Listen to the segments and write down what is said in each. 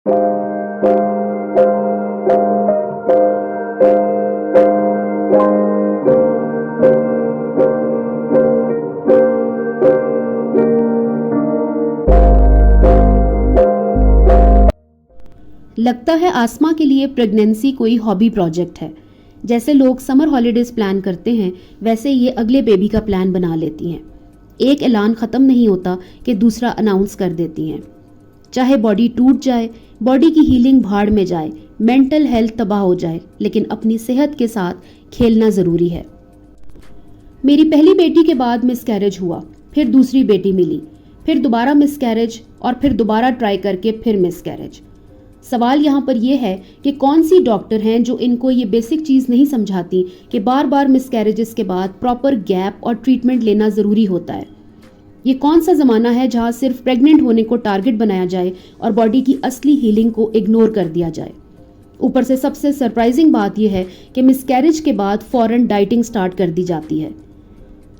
لگتا ہے آسما کے لیے پریگنینسی کوئی ہابی پروجیکٹ ہے. جیسے لوگ سمر ہالیڈیز پلان کرتے ہیں ویسے یہ اگلے بیبی کا پلان بنا لیتی ہیں. ایک اعلان ختم نہیں ہوتا کہ دوسرا اناؤنس کر دیتی ہیں. چاہے باڈی ٹوٹ جائے، باڈی کی ہیلنگ بھاڑ میں جائے، مینٹل ہیلتھ تباہ ہو جائے، لیکن اپنی صحت کے ساتھ کھیلنا ضروری ہے. میری پہلی بیٹی کے بعد مس کیریج ہوا، پھر دوسری بیٹی ملی، پھر دوبارہ مس کیریج اور پھر دوبارہ ٹرائی کر کے پھر مس کیریج. سوال یہاں پر یہ ہے کہ کون سی ڈاکٹر ہیں جو ان کو یہ بیسک چیز نہیں سمجھاتی کہ بار بار مس کیریجز کے بعد پراپر گیپ اور ٹریٹمنٹ لینا ضروری ہوتا ہے. یہ کون سا زمانہ ہے جہاں صرف پریگننٹ ہونے کو ٹارگٹ بنایا جائے اور باڈی کی اصلی ہیلنگ کو اگنور کر دیا جائے. اوپر سے سب سے سرپرائزنگ بات یہ ہے کہ مس کیریج کے بعد فوراً ڈائٹنگ سٹارٹ کر دی جاتی ہے.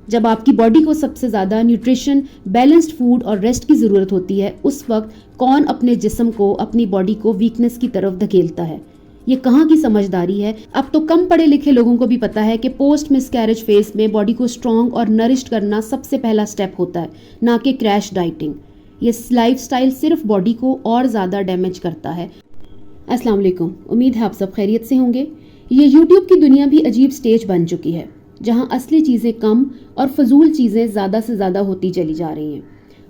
جب آپ کی باڈی کو سب سے زیادہ نیوٹریشن، بیلنسڈ فوڈ اور ریسٹ کی ضرورت ہوتی ہے، اس وقت کون اپنے جسم کو، اپنی باڈی کو ویکنس کی طرف دھکیلتا ہے؟ یہ کہاں کی سمجھداری ہے؟ اب تو کم پڑھے لکھے لوگوں کو بھی پتا ہے کہ پوسٹ مس کیریج فیز میں باڈی کو اسٹرانگ اور نرشڈ کرنا سب سے پہلا سٹیپ ہوتا ہے، نہ کہ کریش ڈائٹنگ. یہ لائف سٹائل صرف باڈی کو اور زیادہ ڈیمیج کرتا ہے. السلام علیکم، امید ہے آپ سب خیریت سے ہوں گے. یہ یوٹیوب کی دنیا بھی عجیب سٹیج بن چکی ہے جہاں اصلی چیزیں کم اور فضول چیزیں زیادہ سے زیادہ ہوتی چلی جا رہی ہیں.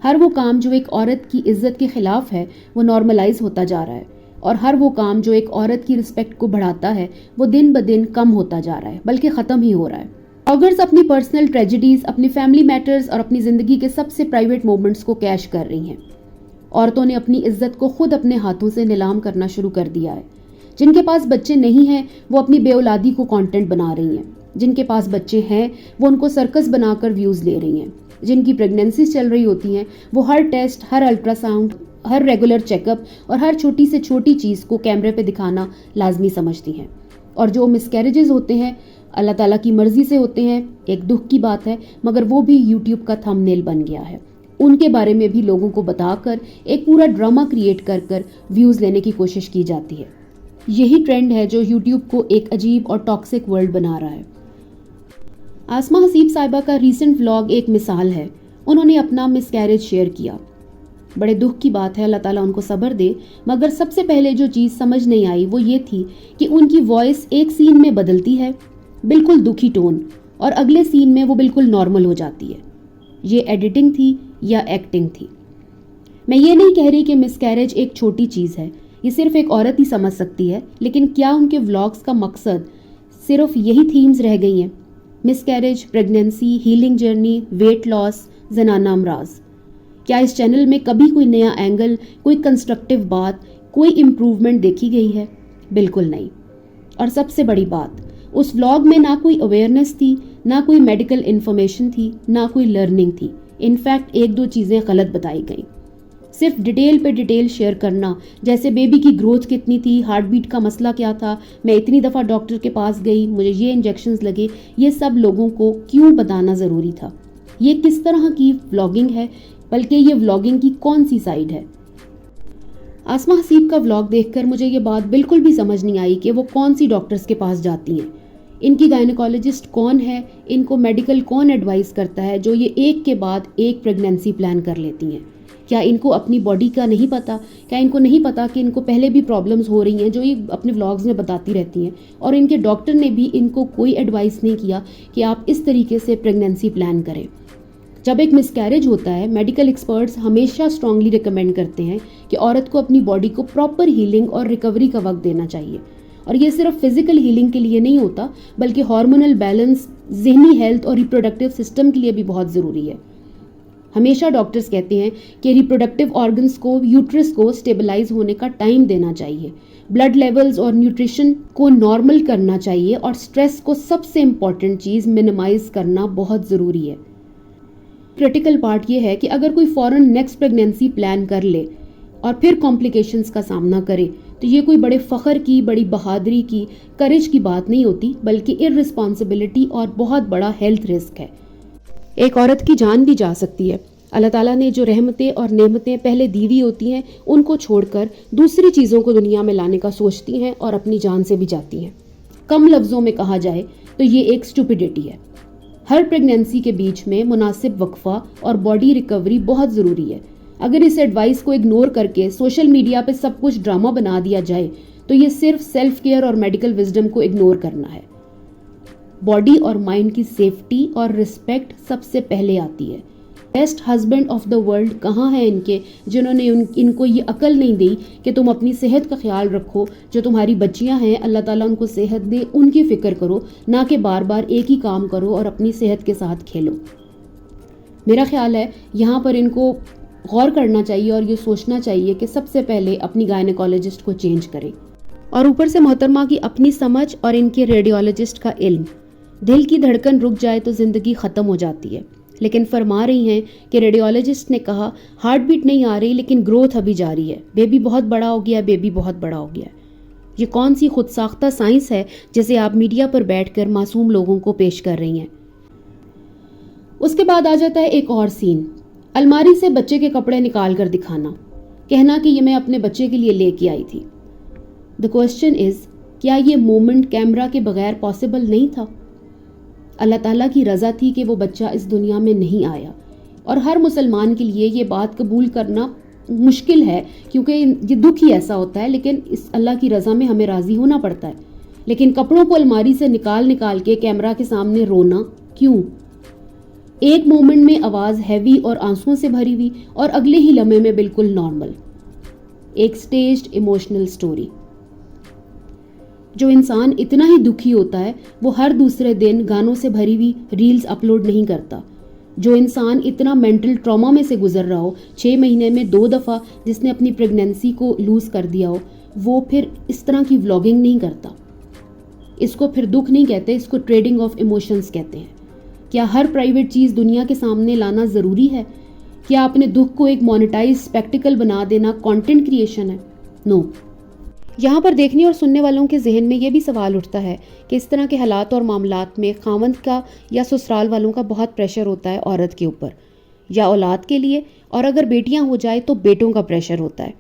ہر وہ کام جو ایک عورت کی عزت کے خلاف ہے وہ نارملائز ہوتا جا رہا ہے، اور ہر وہ کام جو ایک عورت کی رسپیکٹ کو بڑھاتا ہے وہ دن بدن کم ہوتا جا رہا ہے، بلکہ ختم ہی ہو رہا ہے. بلاگرز اپنی پرسنل ٹریجڈیز، اپنی فیملی میٹرز اور اپنی زندگی کے سب سے پرائیویٹ مومنٹس کو کیش کر رہی ہیں. عورتوں نے اپنی عزت کو خود اپنے ہاتھوں سے نیلام کرنا شروع کر دیا ہے. جن کے پاس بچے نہیں ہیں وہ اپنی بے اولادی کو کانٹینٹ بنا رہی ہیں. جن کے پاس بچے ہیں وہ ان کو سرکس بنا کر ویوز لے رہی ہیں. جن کی پریگننسیز چل رہی ہوتی ہیں وہ ہر ٹیسٹ، ہر الٹرا ساؤنڈ، ہر ریگولر چیک اپ اور ہر چھوٹی سے چھوٹی چیز کو کیمرے پہ دکھانا لازمی سمجھتی ہیں. اور جو مس کیریجز ہوتے ہیں اللہ تعالیٰ کی مرضی سے ہوتے ہیں، ایک دکھ کی بات ہے مگر وہ بھی یوٹیوب کا تھم نیل بن گیا ہے. ان کے بارے میں بھی لوگوں کو بتا کر ایک پورا ڈرامہ کریٹ کر کر ویوز لینے کی کوشش کی جاتی ہے. یہی ٹرینڈ ہے جو یوٹیوب کو ایک عجیب اور ٹاکسک ورلڈ بنا رہا ہے. آسما حسیب صاحبہ کا ریسنٹ ولاگ ایک مثال ہے. انہوں نے اپنا مس کیریج شیئر کیا. بڑے دکھ کی بات ہے، اللہ تعالیٰ ان کو صبر دے، مگر سب سے پہلے جو چیز سمجھ نہیں آئی وہ یہ تھی کہ ان کی وائس ایک سین میں بدلتی ہے، بالکل دکھی ٹون، اور اگلے سین میں وہ بالکل نارمل ہو جاتی ہے. یہ ایڈیٹنگ تھی یا ایکٹنگ تھی؟ میں یہ نہیں کہہ رہی کہ مس کیریج ایک چھوٹی چیز ہے، یہ صرف ایک عورت ہی سمجھ سکتی ہے، لیکن کیا ان کے ولاگز کا مقصد صرف یہی تھیمز رہ گئی ہیں؟ Miscarriage, pregnancy, healing journey, weight loss, زنانہ امراض. کیا اس چینل میں کبھی کوئی نیا اینگل، کوئی کنسٹرکٹیو بات، کوئی امپروومنٹ دیکھی گئی ہے؟ بالکل نہیں. اور سب سے بڑی بات، اس ولاگ میں نہ کوئی اویئرنیس تھی، نہ کوئی میڈیکل انفارمیشن تھی، نہ کوئی لرننگ تھی. انفیکٹ ایک دو چیزیں غلط بتائی گئیں. صرف ڈیٹیل پہ ڈیٹیل شیئر کرنا، جیسے بیبی کی گروتھ کتنی تھی، ہارٹ بیٹ کا مسئلہ کیا تھا، میں اتنی دفعہ ڈاکٹر کے پاس گئی، مجھے یہ انجیکشنز لگے، یہ سب لوگوں کو کیوں بتانا ضروری تھا؟ یہ کس طرح کی ولاگنگ ہے؟ بلکہ یہ ولاگنگ کی کون سی سائیڈ ہے؟ آسما حسیب کا ولاگ دیکھ کر مجھے یہ بات بالکل بھی سمجھ نہیں آئی کہ وہ کون سی ڈاکٹرز کے پاس جاتی ہیں. ان کی گائنیکالوجسٹ کون ہے؟ ان کو میڈیکل کون ایڈوائز کرتا ہے جو یہ ایک کے بعد ایک پریگننسی پلان کر لیتی ہیں؟ کیا ان کو اپنی باڈی کا نہیں پتا؟ کیا ان کو نہیں پتا کہ ان کو پہلے بھی پرابلمز ہو رہی ہیں جو یہ اپنے ولاگز میں بتاتی رہتی ہیں؟ اور ان کے ڈاکٹر نے بھی ان کو کوئی ایڈوائس نہیں کیا کہ آپ اس طریقے سے پریگننسی پلان کریں. جب ایک مس کیریج ہوتا ہے، میڈیکل ایکسپرٹس ہمیشہ اسٹرانگلی ریکمینڈ کرتے ہیں کہ عورت کو اپنی باڈی کو پراپر ہیلنگ اور ریکوری کا وقت دینا چاہیے. اور یہ صرف فزیکل ہیلنگ کے لیے نہیں ہوتا بلکہ ہارمونل بیلنس، ذہنی ہیلتھ اور ریپروڈکٹیو سسٹم کے لیے بھی بہت ضروری ہے. ہمیشہ ڈاکٹرز کہتے ہیں کہ ریپروڈکٹیو آرگنز کو، یوٹرس کو سٹیبلائز ہونے کا ٹائم دینا چاہیے، بلڈ لیولز اور نیوٹریشن کو نارمل کرنا چاہیے، اور سٹریس کو سب سے امپورٹنٹ چیز منیمائز کرنا بہت ضروری ہے. کرٹیکل پارٹ یہ ہے کہ اگر کوئی فوراً نیکسٹ پریگننسی پلان کر لے اور پھر کمپلیکیشنز کا سامنا کرے تو یہ کوئی بڑے فخر کی، بڑی بہادری کی، کریج کی بات نہیں ہوتی، بلکہ ارسپانسبلٹی اور بہت بڑا ہیلتھ رسک ہے. ایک عورت کی جان بھی جا سکتی ہے. اللہ تعالیٰ نے جو رحمتیں اور نعمتیں پہلے دی ہوئی ہوتی ہیں ان کو چھوڑ کر دوسری چیزوں کو دنیا میں لانے کا سوچتی ہیں اور اپنی جان سے بھی جاتی ہیں۔ کم لفظوں میں کہا جائے تو یہ ایک اسٹوپیڈیٹی ہے۔ ہر پریگنینسی کے بیچ میں مناسب وقفہ اور باڈی ریکوری بہت ضروری ہے۔ اگر اس ایڈوائس کو اگنور کر کے سوشل میڈیا پہ سب کچھ ڈرامہ بنا دیا جائے تو یہ صرف سیلف کیئر اور میڈیکل وزڈم کو اگنور کرنا ہے۔ باڈی اور مائنڈ کی سیفٹی اور رسپیکٹ سب سے پہلے آتی ہے۔ Best husband of the world کہاں ہیں ان کے، جنہوں نے ان کو یہ عقل نہیں دی کہ تم اپنی صحت کا خیال رکھو، جو تمہاری بچیاں ہیں اللہ تعالیٰ ان کو صحت دے، ان کی فکر کرو، نہ کہ بار بار ایک ہی کام کرو اور اپنی صحت کے ساتھ کھیلو۔ میرا خیال ہے یہاں پر ان کو غور کرنا چاہیے اور یہ سوچنا چاہیے کہ سب سے پہلے اپنی گائنیکالوجسٹ کو چینج کریں، اور اوپر سے محترمہ کی اپنی سمجھ اور ان کے ریڈیولوجسٹ کا علم۔ دل کی دھڑکن رک جائے تو زندگی ختم ہو جاتی ہے، لیکن فرما رہی ہیں کہ ریڈیولوجسٹ نے کہا ہارٹ بیٹ نہیں آ رہی لیکن گروتھ ابھی جاری ہے، بیبی بہت بڑا ہو گیا، بیبی بہت بڑا ہو گیا۔ یہ کون سی خود ساختہ سائنس ہے جسے آپ میڈیا پر بیٹھ کر معصوم لوگوں کو پیش کر رہی ہیں؟ اس کے بعد آ جاتا ہے ایک اور سین، الماری سے بچے کے کپڑے نکال کر دکھانا، کہنا کہ یہ میں اپنے بچے کے لیے لے کے آئی تھی۔ The question is، کیا یہ مومنٹ کیمرہ کے بغیر پاسبل نہیں تھا؟ اللہ تعالیٰ کی رضا تھی کہ وہ بچہ اس دنیا میں نہیں آیا، اور ہر مسلمان کے لیے یہ بات قبول کرنا مشکل ہے کیونکہ یہ دکھ ہی ایسا ہوتا ہے، لیکن اس اللہ کی رضا میں ہمیں راضی ہونا پڑتا ہے۔ لیکن کپڑوں کو الماری سے نکال کے کیمرہ کے سامنے رونا کیوں؟ ایک مومنٹ میں آواز ہیوی اور آنسوؤں سے بھری ہوئی، اور اگلے ہی لمحے میں بالکل نارمل۔ ایک سٹیجڈ ایموشنل سٹوری۔ جو انسان اتنا ہی دکھی ہوتا ہے وہ ہر دوسرے دن گانوں سے بھری ہوئی ریلز اپلوڈ نہیں کرتا۔ جو انسان اتنا مینٹل ٹراما میں سے گزر رہا ہو، 6 مہینے میں 2 دفعہ جس نے اپنی پریگنینسی کو لوز کر دیا ہو، وہ پھر اس طرح کی ولاگنگ نہیں کرتا۔ اس کو پھر دکھ نہیں کہتے، اس کو ٹریڈنگ آف ایموشنز کہتے ہیں۔ کیا ہر پرائیویٹ چیز دنیا کے سامنے لانا ضروری ہے؟ کیا اپنے دکھ کو ایک مانیٹائز اسپیکٹیکل بنا دینا کانٹینٹ کریشن ہے؟ نو۔ یہاں پر دیکھنے اور سننے والوں کے ذہن میں یہ بھی سوال اٹھتا ہے کہ اس طرح کے حالات اور معاملات میں خاوند کا یا سسرال والوں کا بہت پریشر ہوتا ہے عورت کے اوپر، یا اولاد کے لیے، اور اگر بیٹیاں ہو جائے تو بیٹوں کا پریشر ہوتا ہے۔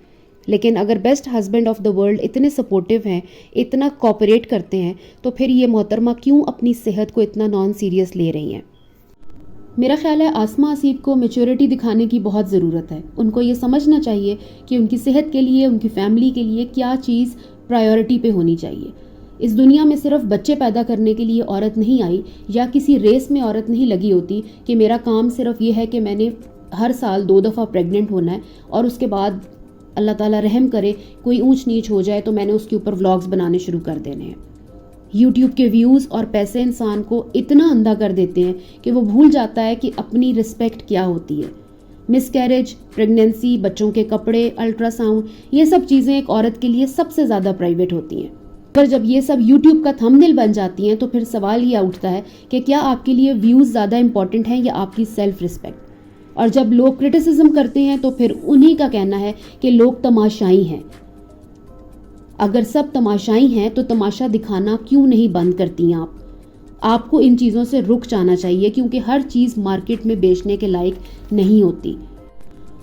لیکن اگر best husband of the world اتنے سپورٹیو ہیں، اتنا کوآپریٹ کرتے ہیں، تو پھر یہ محترمہ کیوں اپنی صحت کو اتنا نان سیریس لے رہی ہیں؟ میرا خیال ہے آسما آصف کو میچورٹی دکھانے کی بہت ضرورت ہے۔ ان کو یہ سمجھنا چاہیے کہ ان کی صحت کے لیے، ان کی فیملی کے لیے کیا چیز پرائیورٹی پہ ہونی چاہیے۔ اس دنیا میں صرف بچے پیدا کرنے کے لیے عورت نہیں آئی، یا کسی ریس میں عورت نہیں لگی ہوتی کہ میرا کام صرف یہ ہے کہ میں نے ہر سال 2 دفعہ پریگننٹ ہونا ہے، اور اس کے بعد اللہ تعالیٰ رحم کرے کوئی اونچ نیچ ہو جائے تو میں نے اس کے اوپر ولاگز بنانے شروع کر دینے ہیں۔ یوٹیوب کے ویوز اور پیسے انسان کو اتنا اندھا کر دیتے ہیں کہ وہ بھول جاتا ہے کہ اپنی رسپیکٹ کیا ہوتی ہے۔ مس کیریج، پریگنینسی، بچوں کے کپڑے، الٹرا ساؤنڈ، یہ سب چیزیں ایک عورت کے لیے سب سے زیادہ پرائیویٹ ہوتی ہیں۔ پر جب یہ سب یوٹیوب کا تھمبنیل بن جاتی ہیں تو پھر سوال یہ اٹھتا ہے کہ کیا آپ کے لیے ویوز زیادہ امپورٹنٹ ہیں یا آپ کی سیلف رسپیکٹ؟ اور جب لوگ کرٹیسزم کرتے ہیں تو پھر انہی کا کہنا ہے کہ لوگ تماشائی ہیں۔ اگر سب تماشائی ہیں تو تماشا دکھانا کیوں نہیں بند کرتی ہیں آپ کو ان چیزوں سے رک جانا چاہیے، کیونکہ ہر چیز مارکیٹ میں بیچنے کے لائق نہیں ہوتی۔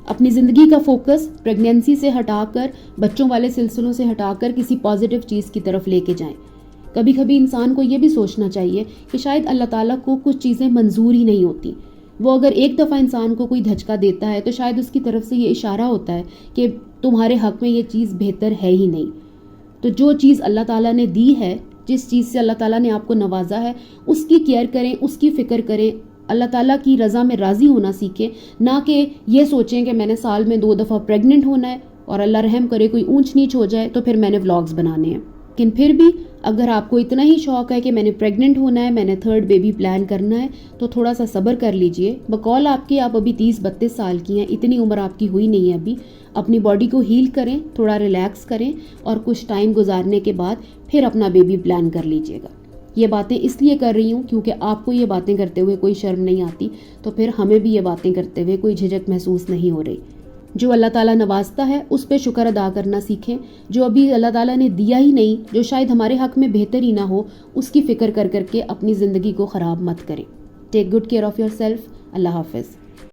اپنی زندگی کا فوکس پریگنینسی سے ہٹا کر، بچوں والے سلسلوں سے ہٹا کر کسی پازیٹیو چیز کی طرف لے کے جائیں۔ کبھی کبھی انسان کو یہ بھی سوچنا چاہیے کہ شاید اللہ تعالیٰ کو کچھ چیزیں منظور ہی نہیں ہوتی۔ وہ اگر ایک دفعہ انسان کو کوئی دھچکا دیتا ہے تو شاید اس کی طرف سے یہ اشارہ ہوتا ہے کہ تمہارے حق میں یہ چیز بہتر ہے ہی نہیں۔ تو جو چیز اللہ تعالیٰ نے دی ہے، جس چیز سے اللہ تعالیٰ نے آپ کو نوازا ہے، اس کی کیئر کریں، اس کی فکر کریں، اللہ تعالیٰ کی رضا میں راضی ہونا سیکھیں، نہ کہ یہ سوچیں کہ میں نے سال میں 2 دفعہ پریگننٹ ہونا ہے اور اللہ رحم کرے کوئی اونچ نیچ ہو جائے تو پھر میں نے ولاگز بنانے ہیں۔ لیکن پھر بھی اگر آپ کو اتنا ہی شوق ہے کہ میں نے پریگننٹ ہونا ہے، میں نے 3rd بیبی پلان کرنا ہے، تو تھوڑا سا صبر کر لیجئے۔ بقول آپ کے، آپ ابھی 30-32 سال کی ہیں، اتنی عمر آپ کی ہوئی نہیں ہے ابھی۔ اپنی باڈی کو ہیل کریں، تھوڑا ریلیکس کریں، اور کچھ ٹائم گزارنے کے بعد پھر اپنا بیبی پلان کر لیجئے گا۔ یہ باتیں اس لیے کر رہی ہوں کیونکہ آپ کو یہ باتیں کرتے ہوئے کوئی شرم نہیں آتی، تو پھر ہمیں بھی یہ باتیں کرتے ہوئے کوئی جھجک محسوس نہیں ہو رہی۔ جو اللہ تعالیٰ نوازتا ہے اس پہ شکر ادا کرنا سیکھیں۔ جو ابھی اللہ تعالیٰ نے دیا ہی نہیں، جو شاید ہمارے حق میں بہتر ہی نہ ہو، اس کی فکر کر کے اپنی زندگی کو خراب مت کریں۔ Take good care of yourself. اللہ حافظ۔